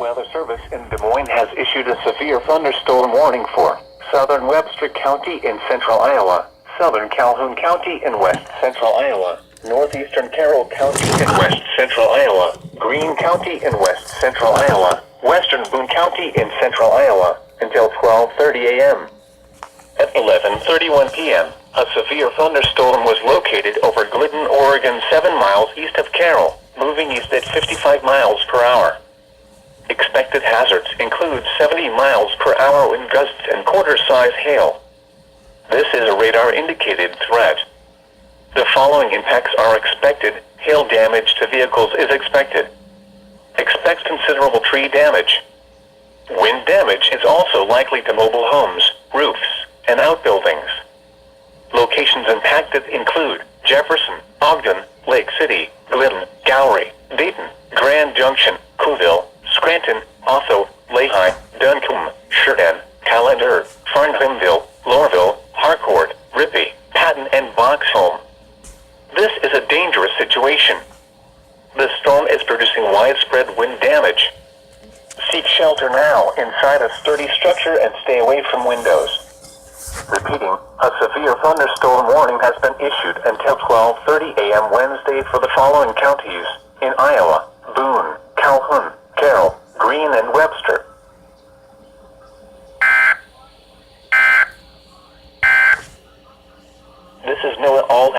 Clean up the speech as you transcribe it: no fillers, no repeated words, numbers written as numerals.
Weather Service in Des Moines has issued a severe thunderstorm warning for southern Webster County in central Iowa, southern Calhoun County in west central Iowa, northeastern Carroll County in west central Iowa, Greene County in west central Iowa, western Boone County in central Iowa, until 12:30 a.m. At 11:31 p.m., a severe thunderstorm was located over Glidden, Oregon, 7 miles east of Carroll, moving east at 55 miles per hour. Expected hazards include 70 miles per hour wind gusts and quarter-size hail. This is a radar-indicated threat. The following impacts are expected. Hail damage to vehicles is expected. Expect considerable tree damage. Wind damage is also likely to mobile homes, roofs, and outbuildings. Locations impacted include Jefferson, Ogden, Lake City, Glidden, Gowrie, Dayton, Grand Junction, Cooville, Scranton, Otho, Lehigh, Duncombe, Sheridan, Callender, Farnhamville, Lorville, Harcourt, Rippey, Patton, and Boxholm. This is a dangerous situation. The storm is producing widespread wind damage. Seek shelter now inside a sturdy structure and stay away from windows. Repeating, a severe thunderstorm warning has been issued until 12:30 a.m. Wednesday for the following counties in Iowa: Boone, Calhoun, Carroll, Greene, and Webster.